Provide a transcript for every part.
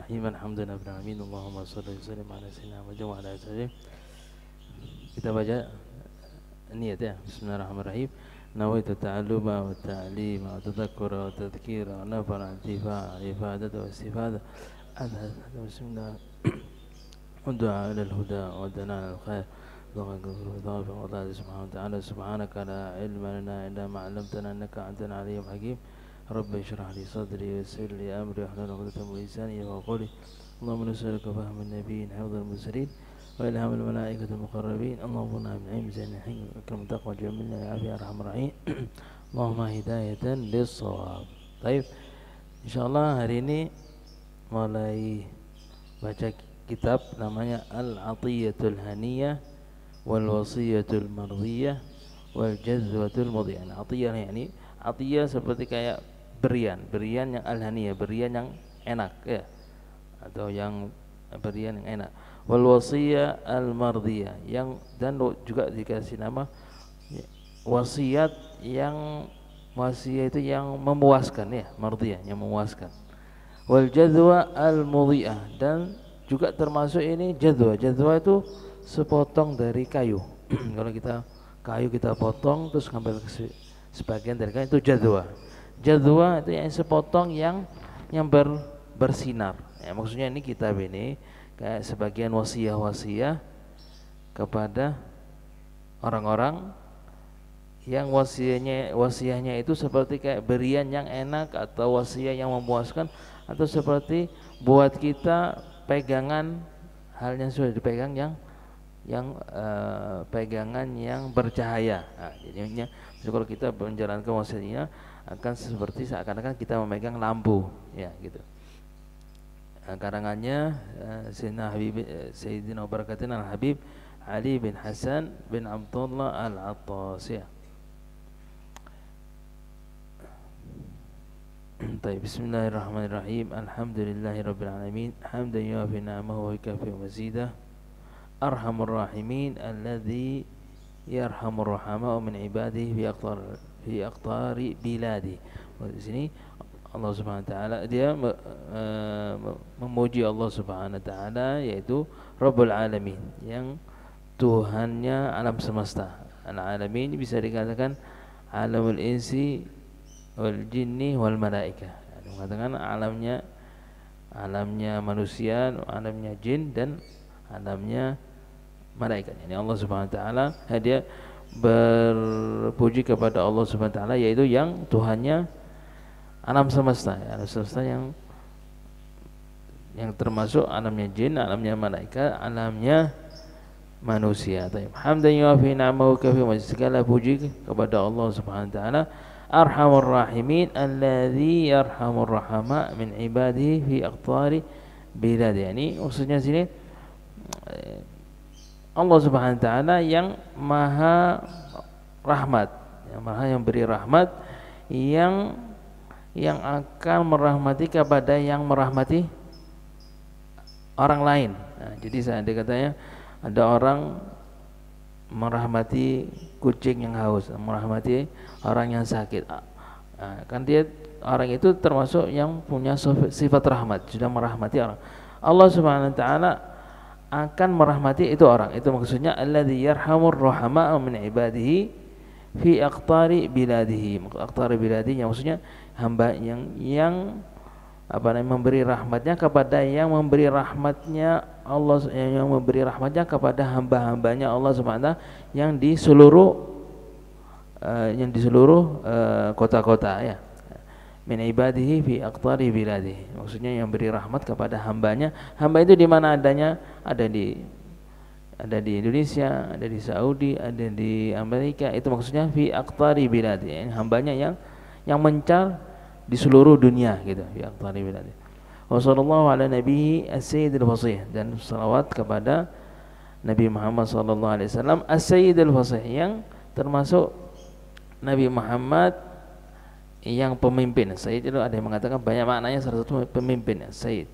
Bismillahirrahmanirrahim. Alhamdulillahirabbil alamin. Allahumma shalli wa sallim ala sayyidina Muhammad wa ala alihi. Kita baca niat ya. Bismillahirrahmanirrahim. Nawaitu ta'alluma wa ta'lima wa tadhakkura wa tadhkira wa nafara intifa'a ifadata wa istifada. Bismillah. Ud'a ila al-huda wa dana al-khair. Allah subhanahu wa ta'ala subhanaka la ilma lana illa ma 'allamtana innaka antal aliyyul hakim. رب اشرح لي صدري ويسر لي امري واحلل عقدة من لساني يفقهوا قولي اللهم نسألك فهم النبيين حفظ المرسلين والهام الملائكة المقربين اللهم ارزقنا من علم زين الحكم واكرم التقوى وجملنا يا عافية ارحم الراحمين اللهم هداية للصواب. Baik, insyaallah hari ini mulai baca kitab namanya Al-Atiyatul Haniyah wal Wasiyatul Mardiyah wal Jazwatul Mudhiyah. Atiyah yani atiyah seperti kayak berian yang al-haniyah, berian yang enak ya, atau yang berian yang enak. Wal wasiyah al-mardiyah, yang dan juga dikasih nama wasiat yang wasiat itu yang memuaskan ya, mardiyah yang memuaskan. Wal jadwa al-mudhiyah, dan juga termasuk ini jadwa. Jadwa itu sepotong dari kayu. Kalau kita kayu kita potong terus ngambil sebagian dari kayu itu jadwa. Jadwa itu yang sepotong yang bersinar. Ya, maksudnya ini kitab ini kayak sebagian wasiah kepada orang-orang yang wasiahnya itu seperti kayak berian yang enak atau wasiah yang memuaskan, atau seperti buat kita pegangan hal yang sudah dipegang yang pegangan yang bercahaya. Nah, jadinya kalau kita menjalankan wasiatnya akan seperti seakan-akan kita memegang lampu, ya gitu. Karangannya Sayyidina Barakatin Al-Habib Ali bin Hasan bin Abdullah Al-Attas. Baik, bismillahirrahmanirrahim. Alhamdulillahirabbil alamin. Hamdan yuwafi ni'amahu wa yukafi mazidah. Arhamur rahimin alladzi yarhamur rahama'u min ibadihi fi aqtari biladi. Di sini Allah Subhanahu wa taala dia memuji Allah Subhanahu wa taala, yaitu Rabbul Alamin, yang Tuhannya alam semesta. Al-alamin bisa dikatakan alamul insi wal jinni wal malaika. Mengatakan alamnya manusia, alamnya jin, dan alamnya malaikat. Ini Allah Subhanahu wa taala, dia berpuji kepada Allah Subhanahu wa taala, yaitu yang Tuhannya alam semesta, ya, alam semesta yang termasuk alamnya jin, alamnya malaikat, alamnya manusia. Hamdan yuwafi ni'amahu kafi, segala puji kepada Allah Subhanahu wa taala, Arhamur Rahimin alladzi yarhamur rahama min ibadihi fi aqtari biladi. Ini maksudnya sini Allah Subhanahu wa taala yang maha rahmat, yang beri rahmat, yang akan merahmati kepada yang merahmati orang lain. Nah, jadi seandainya katanya ada orang merahmati kucing yang haus, merahmati orang yang sakit, kan dia orang itu termasuk yang punya sifat rahmat, sudah merahmati orang. Allah Subhanahu wa taala akan merahmati itu orang. Itu maksudnya alladzi yarhamur rahama min ibadihi fi aqtari biladihi. Aqtari biladihi maksudnya hamba yang memberi rahmatnya kepada yang memberi rahmatnya Allah, yang memberi rahmatnya kepada hamba-hambanya Allah Subhanahu wa taala yang di seluruh kota-kota ya. Min ibadihi fi aqtari biladihi, maksudnya yang beri rahmat kepada hambanya. Hamba itu di mana adanya? Ada di Indonesia, ada di Saudi, ada di Amerika. Itu maksudnya fi aqtari biladihi, hambanya yang mencar di seluruh dunia gitu, fi aqtari biladihi. Wa sallallahu ala nabiyyi as-sayyidil fasih, dan salawat kepada Nabi Muhammad sallallahu alaihi wasallam as-sayyidil fasih, yang termasuk Nabi Muhammad yang pemimpin. Sayyid itu ada yang mengatakan banyak maknanya, salah satu pemimpin. Sayyid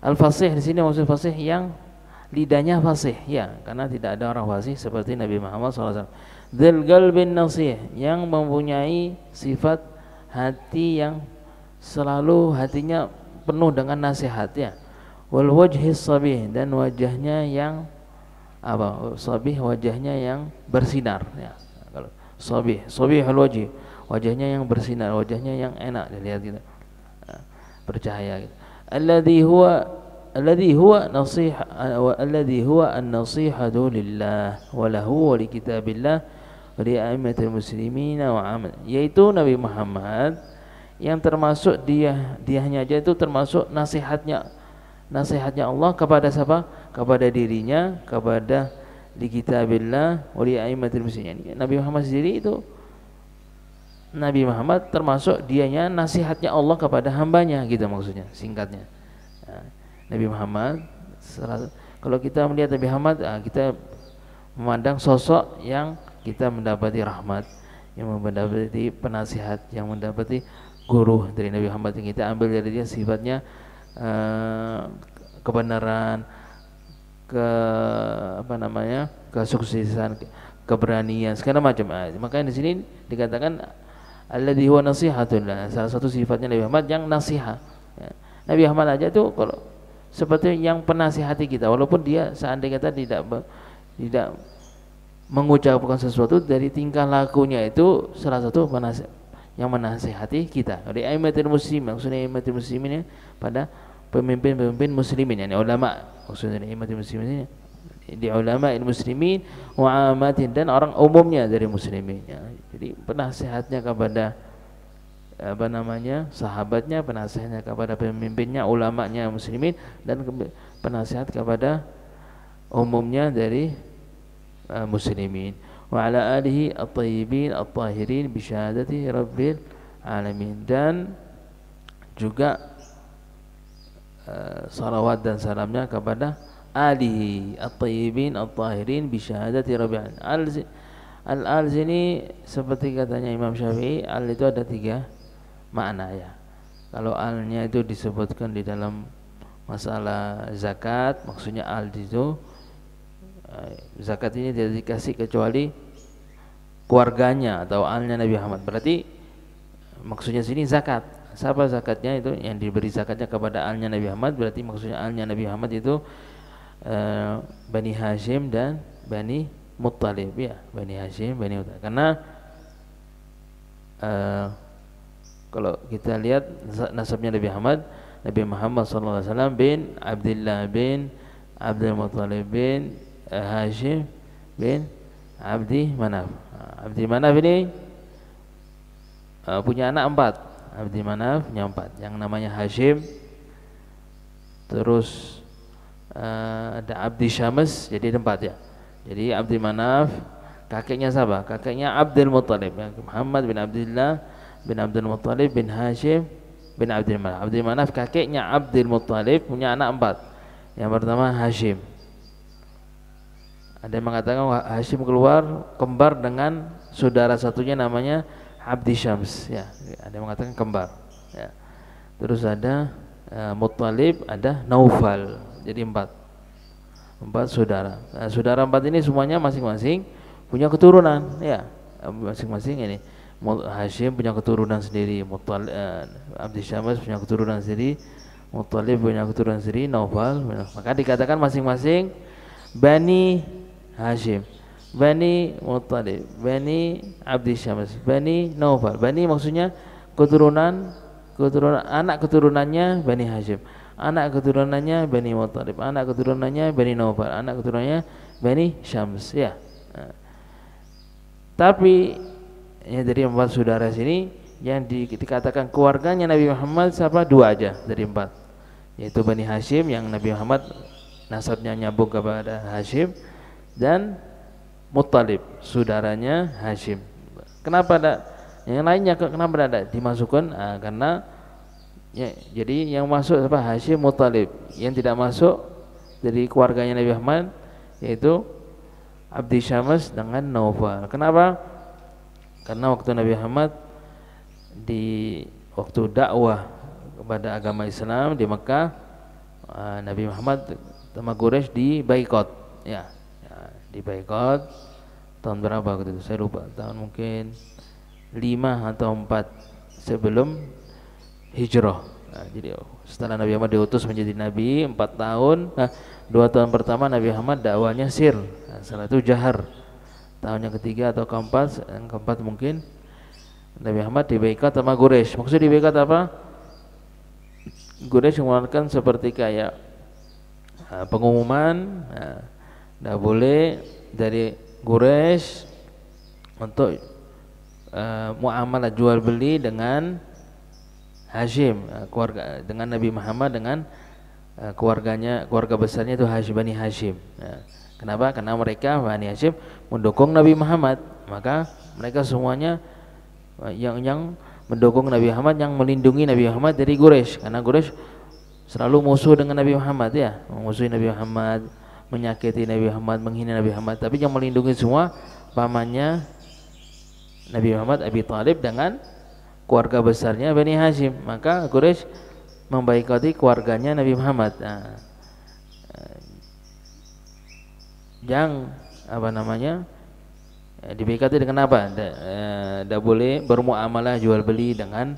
al-fasih di sini maksud fasih yang lidahnya fasih, ya, karena tidak ada orang fasih seperti Nabi Muhammad SAW. Dzul qalbin nasih, yang mempunyai sifat hati yang selalu hatinya penuh dengan nasihat, ya. wal wajhis sabih, dan wajahnya yang apa? Sabih, wajahnya yang bersinar ya. Kalau sabihul wajhi, wajahnya yang bersinar, wajahnya yang enak dilihat gitu. Bercahaya gitu. Alladhi huwa an-nasihatu lillah wa lahu wa li kitabillah wa li a'immatil muslimin wa 'amal, yaitu Nabi Muhammad yang termasuk dianya aja itu termasuk nasihatnya Allah kepada siapa? Kepada dirinya, kepada li kitabillah wa li a'immatil muslimin. Nabi Muhammad sendiri itu, Nabi Muhammad termasuk dianya nasihatnya Allah kepada hambanya gitu maksudnya, singkatnya. Nabi Muhammad, kalau kita melihat Nabi Muhammad, kita memandang sosok yang kita mendapati rahmat, yang mendapati penasihat, yang mendapati guru dari Nabi Muhammad, yang kita ambil dari dia sifatnya kebenaran, kesuksesan, keberanian, segala macam. Makanya di sini dikatakan alladzi huwa nasihatullah, salah satu sifatnya Nabi Muhammad yang nasihat. Nabi Muhammad aja tuh kalau seperti yang penasihati kita, walaupun dia seandainya kita tidak mengucapkan sesuatu, dari tingkah lakunya itu salah satu yang menasihati kita. Dari aimatul muslimin, maksudnya aimatul muslimin pada pemimpin-pemimpin muslimin, yani ulama, maksudnya aimatul muslimin di ulama muslimin wa amatin, dan orang umumnya dari muslimin ya. Jadi penasihatnya kepada sahabatnya, penasihatnya kepada pemimpinnya, ulamanya muslimin, dan penasihat kepada umumnya dari muslimin. Wa ala alihi at-tayyibin at-tahirin bi syahadati rabbil alamin, dan juga salawat dan salamnya kepada alihi at-tayyibin at-tahirin bi syahadati rabbil alamin. Al sini seperti katanya Imam Syafi'i, al itu ada 3 makna ya. Kalau alnya itu disebutkan di dalam masalah zakat, maksudnya al itu zakat ini tidak dikasih kecuali keluarganya atau alnya Nabi Muhammad. Berarti maksudnya sini zakat. Siapa zakatnya? Itu yang diberi zakatnya kepada alnya Nabi Muhammad. Berarti maksudnya alnya Nabi Muhammad itu Bani Hashim dan Bani Muttalib ya, Bani Hashim, Bani Muttalib. Karena kalau kita lihat nasabnya Nabi Muhammad SAW bin Abdullah bin Abdul Muttalib bin Hashim bin Abdi Manaf. Abdi Manaf ini punya anak 4. Abdi Manaf punya 4, yang namanya Hashim. Terus ada Abdi Syams, jadi 4 ya. Jadi Abdi Manaf kakeknya siapa? Kakeknya Abdul Muttalib ya. Muhammad bin Abdullah bin Abdul Muttalib bin Hashim bin Abdul Manaf. Abdul Manaf kakeknya Abdul Muttalib punya anak 4. Yang pertama Hashim. Ada yang mengatakan Hashim keluar kembar dengan saudara satunya namanya Abdi Syams ya. Ada yang mengatakan kembar ya. Terus ada Muttalib, ada Naufal. Jadi 4 saudara. Nah, saudara 4 ini semuanya masing-masing punya keturunan ya. Masing-masing ini Hashim punya keturunan sendiri, Abdi Syams punya keturunan sendiri, Muttalib punya keturunan sendiri, Naufal. Maka dikatakan masing-masing Bani Hashim, Bani Muttalib, Bani Abdi Syams, Bani Naufal. Bani maksudnya keturunan anak keturunannya Bani Hashim, anak keturunannya Bani Muttalib, anak keturunannya Bani Naufal, anak keturunannya Bani Syams ya. Nah, tapi ya, dari 4 saudara sini yang dikatakan keluarganya Nabi Muhammad siapa? 2 aja dari 4, yaitu Bani Hashim yang Nabi Muhammad nasabnya nyambung kepada Hashim, dan Muttalib saudaranya Hashim. Kenapa ada yang lainnya, kenapa ada dimasukkan? Karena ya, jadi yang masuk apa? Hashim, Muttalib. Yang tidak masuk dari keluarganya Nabi Muhammad yaitu Abdi Syams dengan Naufal. Kenapa? Karena waktu Nabi Muhammad waktu dakwah kepada agama Islam di Mekah, Nabi Muhammad sama Quraisy dibaikot ya, dibaikot tahun berapa waktu itu? Saya lupa, tahun mungkin 5 atau 4 sebelum hijrah. Nah, jadi setelah Nabi Muhammad diutus menjadi nabi 4 tahun, 2 tahun pertama Nabi Muhammad dakwanya sir. Nah, setelah itu jahar. Tahun yang ketiga atau yang keempat mungkin Nabi Muhammad dibaikat sama Quraisy. Maksud dibaikat apa? Quraisy mengeluarkan seperti kayak pengumuman, tidak boleh dari Quraisy untuk muamalah jual beli dengan Hashim, keluarga dengan Nabi Muhammad dengan keluarga besarnya itu Bani Hashim. Kenapa? Karena mereka Bani Hashim mendukung Nabi Muhammad, maka mereka semuanya yang mendukung Nabi Muhammad, yang melindungi Nabi Muhammad dari Quraisy, karena Quraisy selalu musuh dengan Nabi Muhammad, ya, memusuhi Nabi Muhammad, menyakiti Nabi Muhammad, menghina Nabi Muhammad. Tapi yang melindungi semua pamannya Nabi Muhammad, Abi Thalib, dengan keluarga besarnya Bani Hashim. Maka Quraisy membaikoti keluarganya Nabi Muhammad. Yang dibaikoti dengan apa? Tidak boleh bermuamalah jual beli dengan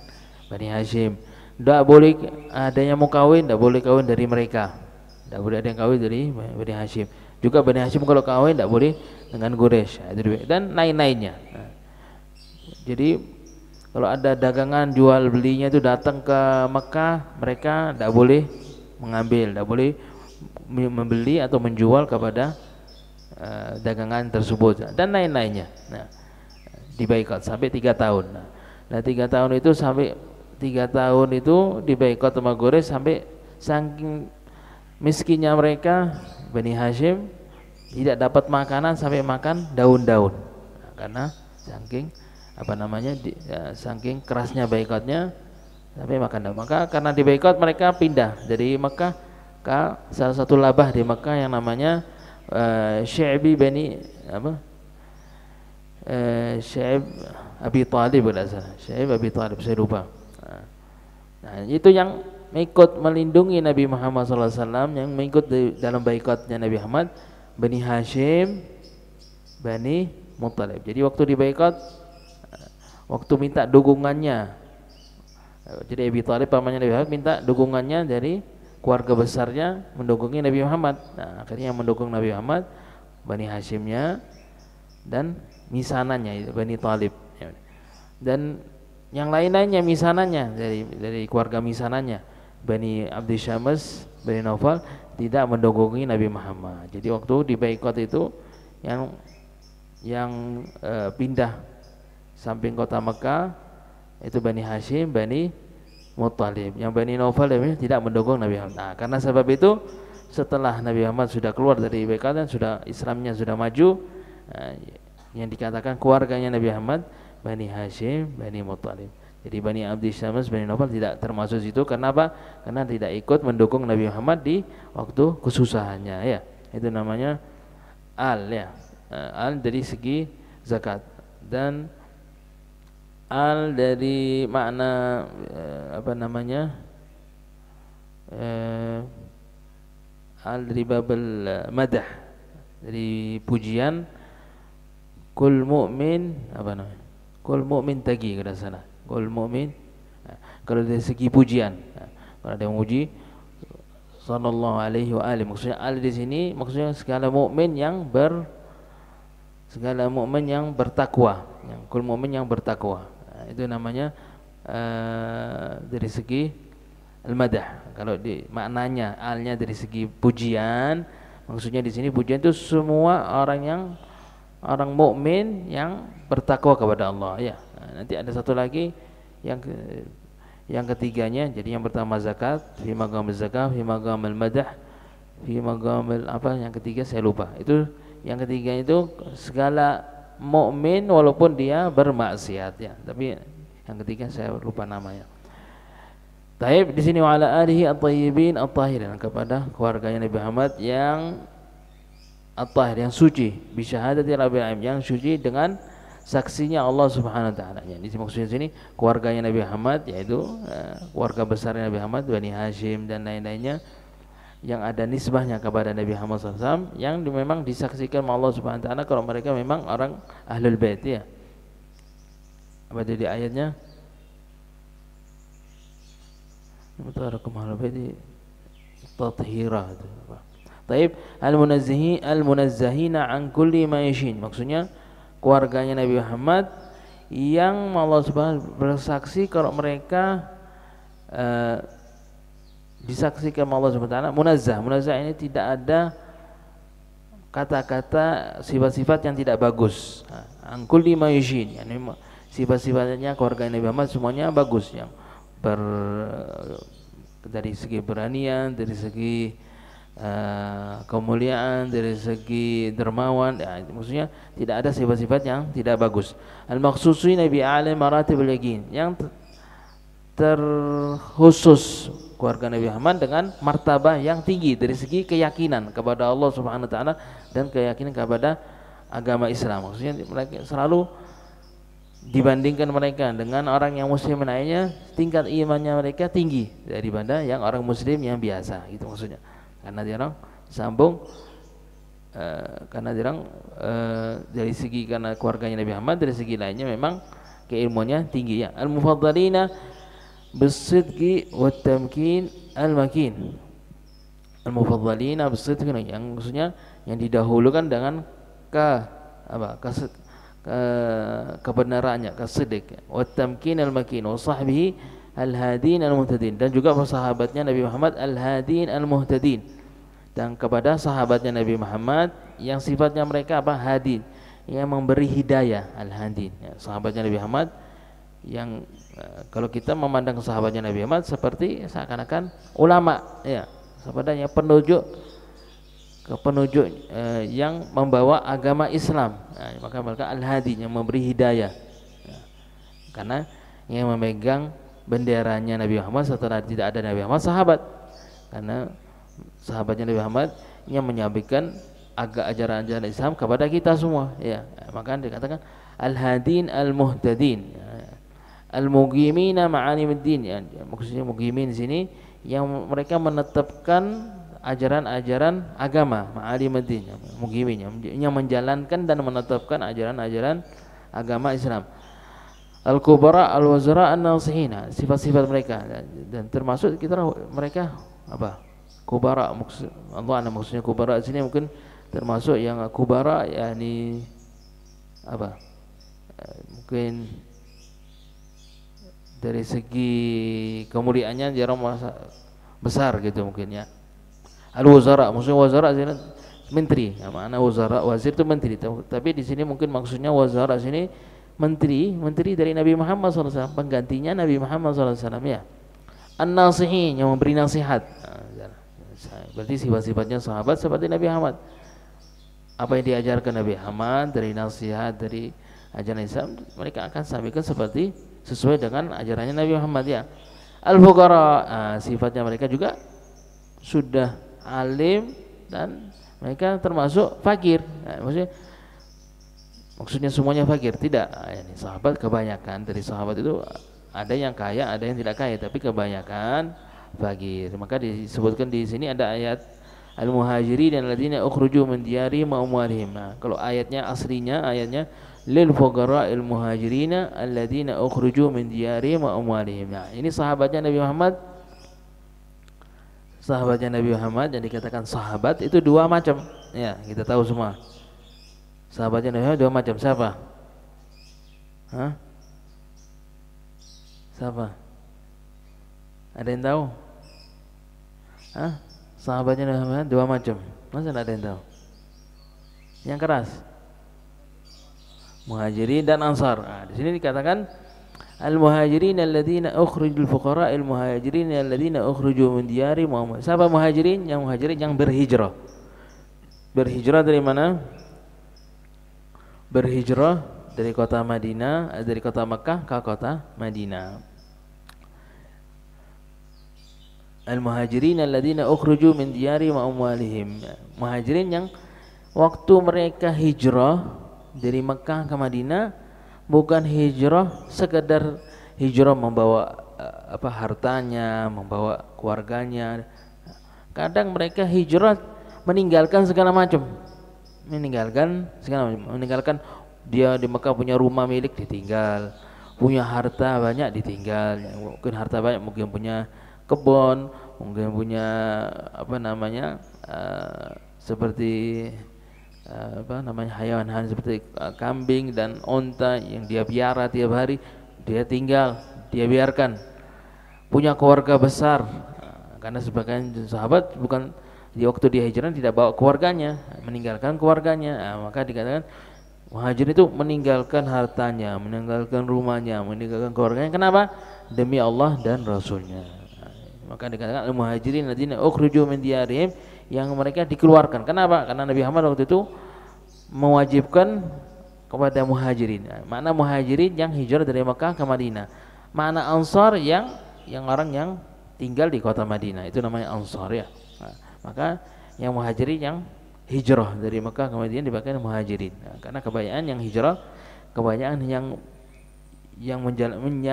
Bani Hashim. Tidak boleh adanya mau kawin, tidak boleh kawin dari mereka. Tidak boleh ada yang kawin dari Bani Hashim. Juga Bani Hashim kalau kawin tidak boleh dengan Quraisy, dan lain-lainnya. Jadi kalau ada dagangan jual belinya itu datang ke Mekah, mereka tidak boleh mengambil, tidak boleh membeli atau menjual kepada dagangan tersebut, dan lain-lainnya. Dibaikot sampai 3 tahun. Nah 3 tahun itu sampai 3 tahun itu dibaikot sama Quraisy, sampai saking miskinnya mereka Bani Hashim tidak dapat makanan, sampai makan daun-daun. Karena saking saking kerasnya baikotnya sampai makan daun. Maka karena dibaikot mereka pindah dari Mekah ke salah satu labah di Mekah yang namanya Syaibi Bani Syaib Abi Thalib, Syaib Abi Thalib, saya lupa. Nah, itu yang mengikut melindungi Nabi Muhammad SAW, yang mengikut dalam baikotnya Nabi Muhammad, Bani Hashim, Bani Muttalib. Jadi waktu dibaikot, waktu minta dukungannya, jadi Abi Thalib pamannya Nabi Muhammad minta dukungannya dari keluarga besarnya mendukungi Nabi Muhammad. Nah, akhirnya yang mendukung Nabi Muhammad Bani Hashimnya dan misanannya itu Bani Thalib, dan yang lain-lainnya misanannya dari keluarga misanannya Bani Abdi Syams, Bani Naufal tidak mendukung Nabi Muhammad. Jadi waktu di baikot itu yang pindah samping kota Mekah itu Bani Hashim, Bani Muttalib. Yang Bani Naufal tidak mendukung Nabi Muhammad. Nah, karena sebab itu setelah Nabi Muhammad sudah keluar dari baikot dan sudah Islamnya sudah maju, yang dikatakan keluarganya Nabi Muhammad Bani Hashim, Bani Muttalib. Jadi Bani Abdi Syams, Bani Naufal tidak termasuk situ. Karena apa? Karena tidak ikut mendukung Nabi Muhammad di waktu kesusahannya, ya. Itu namanya al, ya. Al dari segi zakat, dan al dari makna al dari babel madah, dari pujian. Kul mu'min kul mu'min tagi, kada salah. Kul mu'min, kalau dari segi pujian, kalau ada yang memuji sallallahu alaihi wa alihi, maksudnya al di sini maksudnya segala mukmin yang bertakwa, yang kul mu'min yang bertakwa. Itu namanya dari segi al-madah. Kalau di maknanya alnya dari segi pujian, maksudnya di sini pujian itu semua orang mukmin yang bertakwa kepada Allah, ya. Nah, nanti ada satu lagi yang ketiganya. Jadi yang pertama zakat, fi maqamil zakat, fi maqamil madah, fi maqamil yang ketiga saya lupa. Itu yang ketiga itu segala mukmin walaupun dia bermaksiat, ya. Tapi yang ketiga saya lupa namanya. Taib di sini wa ala alihi at-thayyibin at-tahirin, kepada keluarganya Nabi Muhammad yang at-tahir, yang suci, bi syahadati rabbil alamin, yang suci dengan saksinya Allah Subhanahu wa taala. Jadi maksudnya sini keluarganya Nabi Muhammad, yaitu keluarga besar Nabi Muhammad, Bani Hashim dan lain-lainnya, yang ada nisbahnya kepada Nabi Muhammad SAW, yang memang disaksikan oleh Allah Subhanahu wa taala kalau mereka memang orang ahlul bait, ya. Apa tadi ayatnya? Mutarakum ahlul baiti tathira itu apa? Taib al-munazzahina an kulli ma yashin. Maksudnya keluarganya Nabi Muhammad yang Allah Subhanahu bersaksi kalau mereka disaksikan Allah Subhanahu wa taala munazzah. Munazzah ini tidak ada kata-kata sifat-sifat yang tidak bagus. An kulli ma yashin. Yani sifat-sifatnya keluarga Nabi Muhammad semuanya bagus, yang dari segi beranian, dari segi kemuliaan, dari segi dermawan, ya, maksudnya tidak ada sifat-sifat yang tidak bagus. Al-maqsusi Nabi alim maratibul yaqin, yang terkhusus keluarga Nabi Muhammad dengan martabah yang tinggi dari segi keyakinan kepada Allah Subhanahu wa taala dan keyakinan kepada agama Islam. Maksudnya mereka selalu dibandingkan mereka dengan orang yang muslim lainnya, tingkat imannya mereka tinggi daripada yang orang muslim yang biasa, gitu maksudnya. Karena dia orang sambung karena dia orang dari segi karena keluarganya Nabi Muhammad, dari segi lainnya memang keilmuannya tinggi ya. Al-mufaddalina bisidqi wat tamkin al-makin. Al-mufaddalina bisidqi, yang maksudnya yang didahulukan dengan kebenarannya, kesidq, wat tamkin al-makin, wa sahbihi al-hadin al-muhtadin, dan juga sahabatnya Nabi Muhammad al-hadin al-muhtadin, dan kepada sahabatnya Nabi Muhammad yang sifatnya mereka apa? Hadin, yang memberi hidayah, al-hadin ya, sahabatnya Nabi Muhammad yang kalau kita memandang sahabatnya Nabi Muhammad seperti seakan-akan ulama ya, sebenarnya penujuk yang membawa agama Islam. Nah, maka mereka al-hadi, yang memberi hidayah ya. Karena yang memegang benderanya Nabi Muhammad setelah tidak ada Nabi Muhammad sahabat, karena sahabatnya Nabi Muhammad yang menyampaikan ajaran-ajaran Islam kepada kita semua ya. Maka dikatakan al-hadin al-muhtadin ya. Al-muqimina ma'alimuddin ya. Maksudnya muqimin di sini yang mereka menetapkan ajaran-ajaran agama, ma'alimuddin, muqimin, yang menjalankan dan menetapkan ajaran-ajaran agama Islam. Al-kubara al-wazara an-nasihin, sifat-sifat mereka, dan termasuk kita mereka apa? Kubara, maksud Allah maksudnya kubara di sini mungkin termasuk yang kubara yakni apa? Mungkin dari segi kemuliaannya jarang besar gitu mungkin ya. Al-wazara, maksudnya wazara sini menteri, ya, makna wazara, wazir itu menteri. Tapi di sini mungkin maksudnya wazara sini menteri dari Nabi Muhammad SAW, penggantinya Nabi Muhammad SAW ya. An-nasihin, yang memberi nasihat. Berarti sifat-sifatnya sahabat seperti Nabi Muhammad. Apa yang diajarkan Nabi Muhammad dari nasihat, dari ajaran Islam, mereka akan sampaikan seperti sesuai dengan ajarannya Nabi Muhammad ya. Al-fuqara, sifatnya mereka juga sudah alim dan mereka termasuk fakir. Nah, maksudnya semuanya fakir tidak. Ini sahabat kebanyakan dari sahabat itu ada yang kaya, ada yang tidak kaya, tapi kebanyakan fakir. Maka disebutkan di sini ada ayat al-muhajirin alladzina ukhruju min diyarihim wa amwalihim. Nah, kalau ayatnya aslinya ayatnya lil fuqara'il muhajirina alladzina ukhruju min diyarihim wa amwalihim. Nah, ini sahabatnya Nabi Muhammad. Sahabatnya Nabi Muhammad yang dikatakan sahabat itu dua macam ya, kita tahu semua. Sahabatnya Nabi Muhammad dua macam. Siapa? Hah? Siapa? Ada yang tahu? Hah? Sahabatnya Nabi Muhammad dua macam. Masa ada yang tahu? Yang keras. Muhajirin dan Ansar. Nah, di sini dikatakan al-muhajirin alladzina ukhrijul fuqara al-muhajirin alladzina ukhrijuu min diyarihim wa amwalihim. Siapa muhajirin? Yang muhajirin yang berhijrah. Berhijrah dari mana? Berhijrah dari kota Madinah, dari kota Makkah ke kota Madinah. Al-muhajirin alladzina ukhrijuu min diyarihim wa amwalihim. Muhajirin yang waktu mereka hijrah dari Makkah ke Madinah bukan hijrah sekedar hijrah membawa hartanya, membawa keluarganya. Kadang mereka hijrah meninggalkan segala macam. Meninggalkan dia di Mekah punya rumah milik ditinggal, punya harta banyak ditinggal. Mungkin harta banyak, mungkin punya kebun, mungkin punya apa namanya seperti apa namanya hewan-hewan seperti kambing dan onta yang dia piara tiap hari, dia tinggal, dia biarkan. Punya keluarga besar, karena sebagian sahabat bukan di waktu dia hijrah tidak bawa keluarganya, meninggalkan keluarganya. Maka dikatakan muhajirin itu meninggalkan hartanya, meninggalkan rumahnya, meninggalkan keluarganya. Kenapa? Demi Allah dan Rasulnya. Maka dikatakan al-muhajirin alladzina ukhriju min diyarihim, yang mereka dikeluarkan. Kenapa? Karena Nabi Muhammad waktu itu mewajibkan kepada muhajirin. Makna muhajirin yang hijrah dari Mekah ke Madinah. Makna ansar yang orang yang tinggal di kota Madinah, itu namanya ansar ya. Maka yang muhajirin yang hijrah dari Mekah ke Madinah dipakai muhajirin. Karena kebanyakan yang hijrah, kebanyakan yang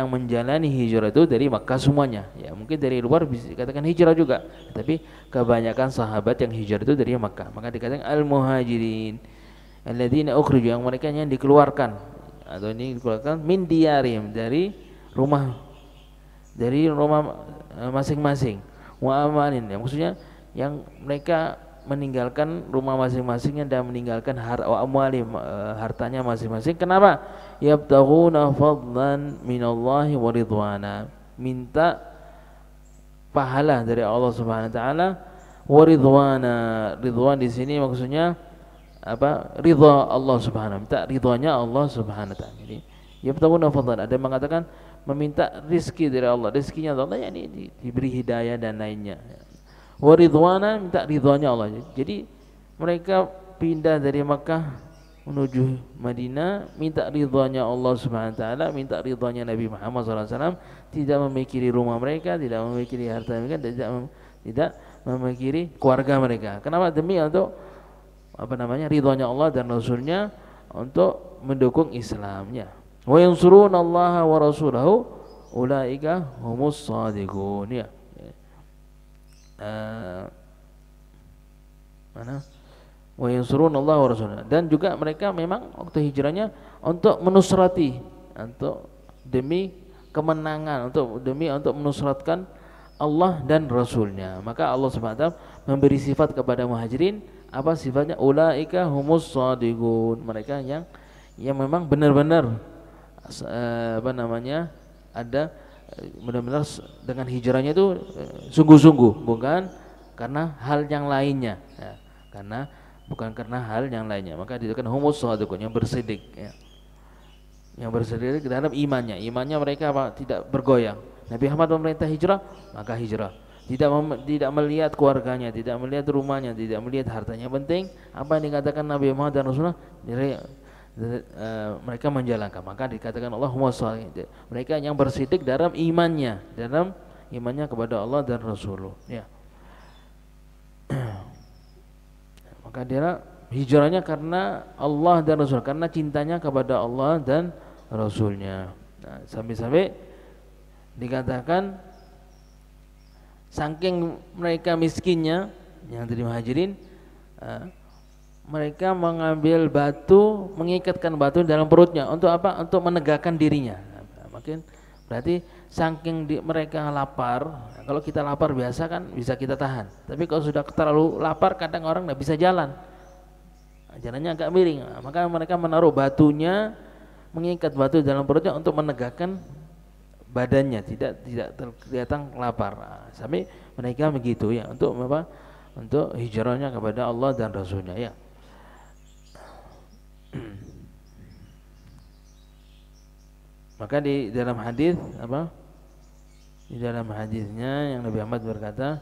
menjalani hijrah itu dari Makkah semuanya. Ya, mungkin dari luar bisa dikatakan hijrah juga, tapi kebanyakan sahabat yang hijrah itu dari Makkah. Maka dikatakan al-muhajirin alladzina ukhriju, yang mereka yang dikeluarkan, atau ini dikeluarkan min diyarim, dari rumah masing-masing. Wa amalin, ya, maksudnya yang mereka meninggalkan rumah masing-masingnya dan meninggalkan hartanya masing-masing. Kenapa? Yabtaghuna fadlan minallahi wa ridwana, minta pahala dari Allah Subhanahu wa taala. Wa ridwana, ridwan di sini maksudnya apa? Ridha Allah Subhanahu, minta ridhanya Allah Subhanahu wa taala. Jadi yabtaghuna fadlan, ada yang mengatakan meminta rizki dari Allah, rizkinya Allah, yakni diberi hidayah dan lainnya. Waridwana, minta ridhonya Allah. Jadi mereka pindah dari Makkah menuju Madinah, minta ridhonya Allah Subhanahu wa taala, minta ridhonya Nabi Muhammad SAW, tidak memikiri rumah mereka, tidak memikiri harta mereka, tidak memikiri keluarga mereka. Kenapa? Demi untuk apa namanya? Ridhonya Allah dan Rasulnya, untuk mendukung Islamnya. Wa yansurunallaha wa rasulahu ulaika humus shadiqun, ya. Mana? Wa yansurunallaha wa rasulahu, dan juga mereka memang waktu hijrahnya untuk menusrati, untuk demi kemenangan, demi menusratkan Allah dan Rasulnya. Maka Allah Subhanahu wa taala memberi sifat kepada muhajirin, apa sifatnya? Ulaika humus shadiqun, mereka yang memang benar-benar apa namanya, ada benar-benar dengan hijrahnya itu sungguh-sungguh, bukan karena hal yang lainnya ya, bukan karena hal yang lainnya. Maka dikatakan humus shadiqun, yang bersidik ya, yang bersidik dalam imannya mereka apa? Tidak bergoyang. Nabi Muhammad memerintah hijrah, maka hijrah. Tidak melihat keluarganya, tidak melihat rumahnya, tidak melihat hartanya. Penting apa yang dikatakan Nabi Muhammad dan Rasulullah, mereka menjalankan. Maka dikatakan Allahumma sholli, mereka yang bersidik dalam imannya kepada Allah dan Rasulullah ya. Maka dia hijrahnya karena Allah dan Rasul, karena cintanya kepada Allah dan Rasulnya. Nah, sampai-sampai dikatakan saking mereka miskinnya yang dari muhajirin, mereka mengambil batu, mengikatkan batu dalam perutnya. Untuk apa? Untuk menegakkan dirinya. Makin berarti saking mereka lapar. Kalau kita lapar biasa kan bisa kita tahan. Tapi kalau sudah terlalu lapar, kadang orang tidak bisa jalan. Jalannya agak miring. Maka mereka menaruh batunya, mengikat batu dalam perutnya untuk menegakkan badannya, tidak kelihatan lapar. Sampai mereka begitu ya, untuk apa? Untuk hijrahnya kepada Allah dan Rasulnya ya. Maka di dalam hadis apa? Di dalam hadisnya yang Nabi Muhammad berkata,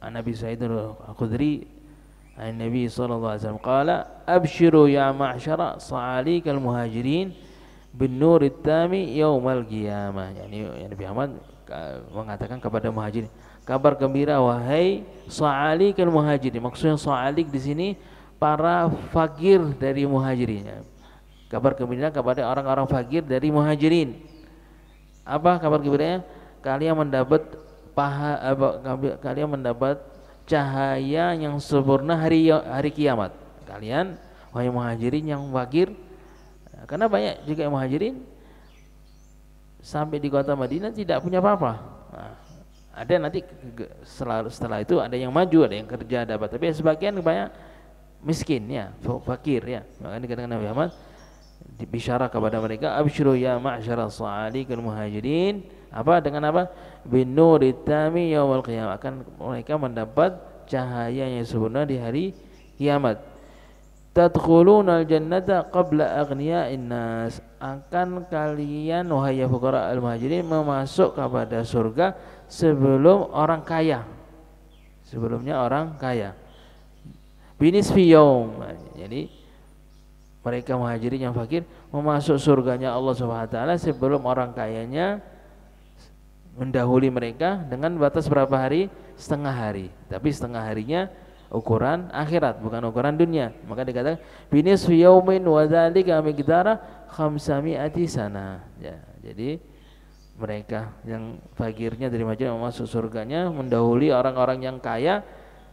Nabi Sa'id al-Khudri, Nabi sallallahu alaihi wasallam qala abshiru ya ma'syara sa'alikal muhajirin bin nurit tami yaumal qiyamah. Yani Nabi Muhammad mengatakan kepada muhajirin, kabar gembira wahai sa'alikal muhajirin. Maksudnya sa'alik di sini para fakir dari muhajirin. Kabar gembira kepada orang-orang fakir dari muhajirin. Apa kabar gembiranya? Kalian mendapat cahaya yang sempurna hari kiamat. Kalian wahai muhajirin yang fakir, karena banyak juga muhajirin sampai di kota Madinah tidak punya apa-apa. Nah, ada nanti setelah itu ada yang maju, ada yang kerja dapat, tapi sebagian banyak miskin ya, fakir ya. Maka dikatakan Nabi Muhammad bisyarah kepada mereka, absyiru ya ma'syara as-sa'aliqal muhajirin, apa dengan apa? Bin nuri tami yaumil qiyamah, akan mereka mendapat cahaya yang sempurna di hari kiamat. Tadkhulunal jannata qabla aghniya'in nas, akan kalian wahai fuqara al-muhajirin memasuk kepada surga sebelum orang kaya, sebelumnya orang kaya. Binisfi yaum, jadi mereka muhajirin yang fakir memasuk surganya Allah Subhanahu wa taala sebelum orang kayanya mendahului mereka dengan batas berapa hari? Setengah hari. Tapi setengah harinya ukuran akhirat, bukan ukuran dunia. Maka dikatakan binisfi yaumin wa dzalika miqdara 500 sana. Ya, jadi mereka yang fakirnya dari muhajirin masuk surganya mendahului orang-orang yang kaya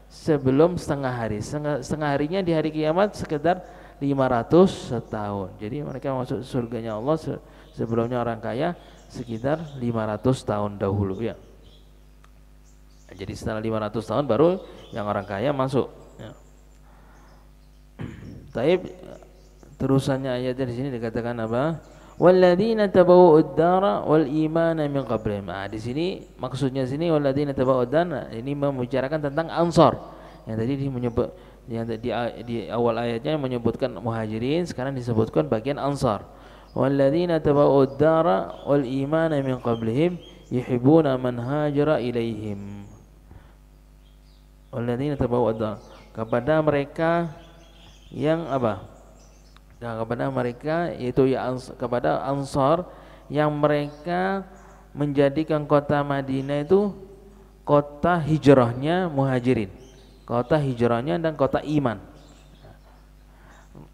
sebelum setengah hari. Setengah harinya di hari kiamat sekitar 500 setahun. Jadi mereka masuk surganya Allah sebelumnya orang kaya sekitar 500 tahun dahulu ya. Jadi setelah 500 tahun baru yang orang kaya masuk ya. Taib, terusannya ayatnya di sini dikatakan apa? Walladzina tabawwa'ud dara wal imana min qablihim. Nah, di sini maksudnya sini walladzina tabawwa'ud dara ini membicarakan tentang Ansar. Yang tadi menyebut yang di awal ayatnya menyebutkan muhajirin, sekarang disebutkan bagian Ansar. Walladzina tabawwa'ud dara wal imana min qablihim yuhibbuna man hajara ilaihim. Walladzina tabawwa'ud dara, kepada mereka yang apa? Nah, kepada mereka yaitu ya kepada Ansar yang mereka menjadikan kota Madinah itu kota hijrahnya muhajirin, kota hijrahnya dan kota iman.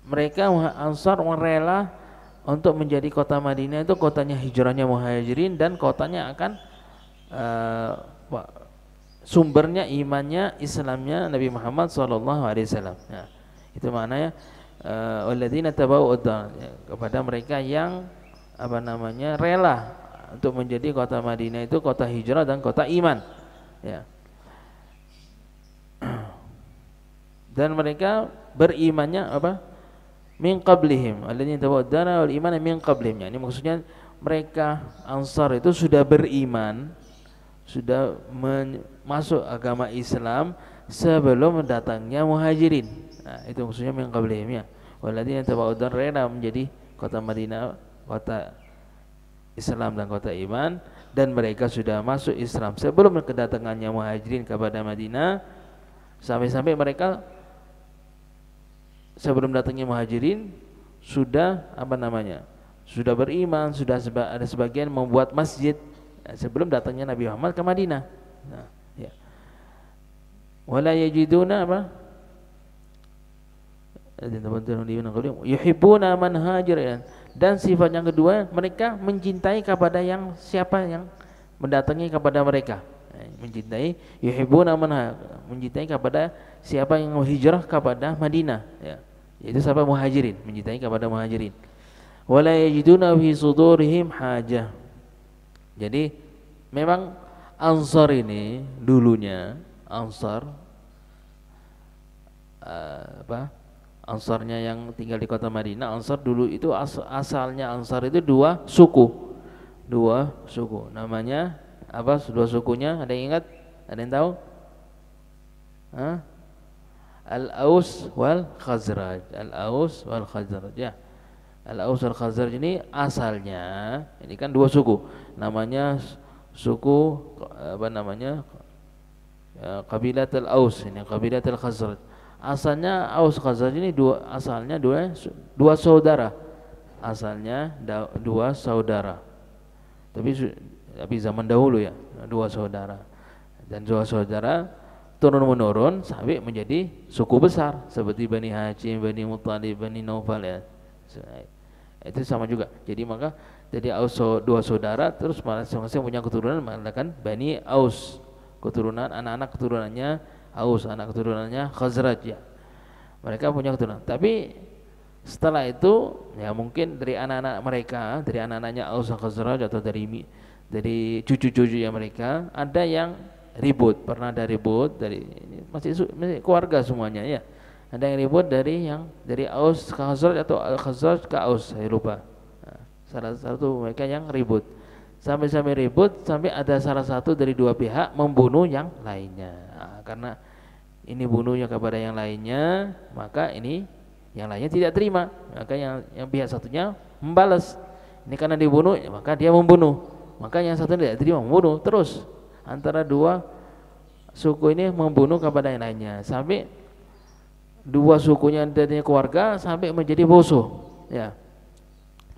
Mereka Ansar rela untuk menjadi kota Madinah itu kotanya hijrahnya muhajirin dan kotanya akan sumbernya imannya Islamnya Nabi Muhammad SAW. Nah, itu maknanya walladzina tabawwa'ud dar, kepada mereka yang apa namanya rela untuk menjadi kota Madinah itu kota hijrah dan kota iman ya. Dan mereka berimannya apa? Min qablihim, alladzina tabawwa'ud dar wal iman min qablihim. Ini maksudnya mereka Ansar itu sudah beriman, sudah masuk agama Islam sebelum datangnya muhajirin. Nah, itu maksudnya min qablihim ya. Walladzina tabawwa'ud dar, rela menjadi kota Madinah kota Islam dan kota iman, dan mereka sudah masuk Islam sebelum kedatangannya muhajirin kepada Madinah. Sampai-sampai mereka sebelum datangnya muhajirin sudah apa namanya? Sudah beriman, sudah ada sebagian membuat masjid sebelum datangnya Nabi Muhammad ke Madinah. Nah, ya. Wala yajiduna apa? Yuhibbuna man hajara, dan sifat yang kedua mereka mencintai kepada yang siapa yang mendatangi kepada mereka. Mencintai yuhibbuna man, mencintai kepada siapa yang hijrah kepada Madinah ya. Yaitu siapa? Muhajirin, mencintai kepada muhajirin. Wala yajiduna fi sudurihim hajah. Jadi memang Ansar ini dulunya Ansar Ansarnya yang tinggal di kota Madinah, Ansar dulu itu asalnya Ansar itu dua suku, namanya apa? Dua sukunya ada yang ingat? Ada yang tahu? Al-Aus wal Khazraj. Al-Aus wal Khazraj ya. Al-Aus wal Khazraj ini asalnya ini kan dua suku, namanya suku apa namanya? Kabilat Al-Aus, ini Kabilat Al-Khazraj. Asalnya Aus Khazraj ini asalnya dua saudara. Asalnya dua saudara. Tapi zaman dahulu ya, dua saudara. Dan dua saudara turun menurun sampai menjadi suku besar seperti Bani Hashim, Bani Muttalib, Bani Naufal ya. Itu sama juga. Jadi maka jadi Aus dua saudara terus masing-masing punya keturunan mengatakan Bani Aus. Keturunan anak-anak keturunannya Aus, anak keturunannya Khazraj ya. Mereka punya keturunan. Tapi setelah itu ya mungkin dari anak-anak mereka, dari anak-anaknya Aus dan Khazraj atau dari cucu-cucunya mereka, ada yang ribut, pernah ada ribut dari ini masih keluarga semuanya ya. Ada yang ribut dari Aus ke Khazraj atau Khazraj ke Aus, saya lupa. Nah, salah satu mereka yang ribut. Sampai ribut sampai ada salah satu dari dua pihak membunuh yang lainnya. Nah, karena ini bunuhnya kepada yang lainnya, maka ini yang lainnya tidak terima. Maka yang pihak satunya membalas. Ini karena dibunuh, maka dia membunuh. Maka yang satu tidak terima membunuh terus. Antara dua suku ini membunuh kepada yang lainnya sampai dua sukunya dari keluarga sampai menjadi musuh, ya.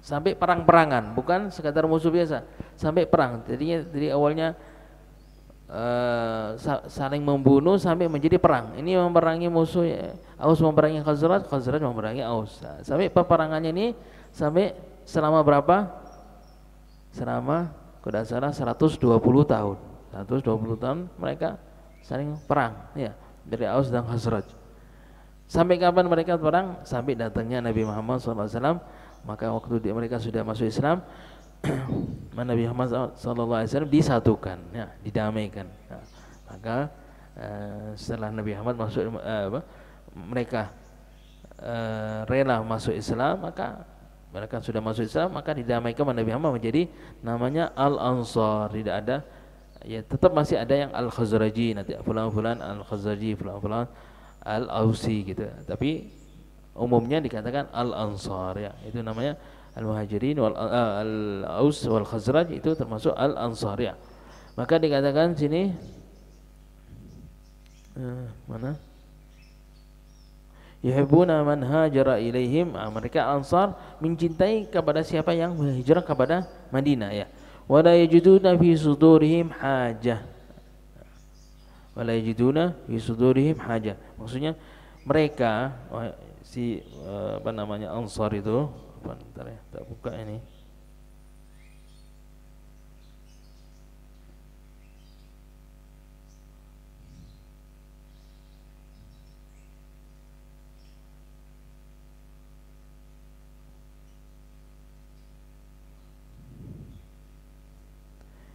Sampai perang-perangan, bukan sekadar musuh biasa, sampai perang. Jadi awalnya saling membunuh sampai menjadi perang. Ini memerangi musuh, ya. Aus memerangi Khazraj, Khazraj memerangi Aus. Nah, sampai peperangannya ini sampai selama berapa? Selama kalau tidak salah 120 tahun. 120 tahun mereka saling perang, ya, dari Aus dan Khazraj. Sampai kapan mereka perang? Sampai datangnya Nabi Muhammad SAW. Maka waktu mereka sudah masuk Islam, Nabi Muhammad SAW disatukan, ya, didamaikan. Nah, maka setelah Nabi Muhammad masuk, mereka rela masuk Islam, maka mereka sudah masuk Islam, maka didamaikan Nabi Muhammad menjadi namanya Al-Ansar. Tidak ada, ya, tetap masih ada yang Al-Khazraji, nanti fulan-fulan Al-Khazraji, fulan-fulan Al-Ausi gitu. Tapi umumnya dikatakan Al-Ansar, ya. Itu namanya Al-Muhajirin wal Al-Aus wal Khazraj, itu termasuk Al-Ansar, ya. Maka dikatakan sini mana? Yuhibbuna man hajara ilaihim. Mereka Ansar mencintai kepada siapa yang berhijrah kepada Madinah, ya. Wa la yajiduna fi sudurihim hajah. Wala yajiduna fi sudurihim hajah. Maksudnya mereka Ansar itu, bentar ya, tak buka ini.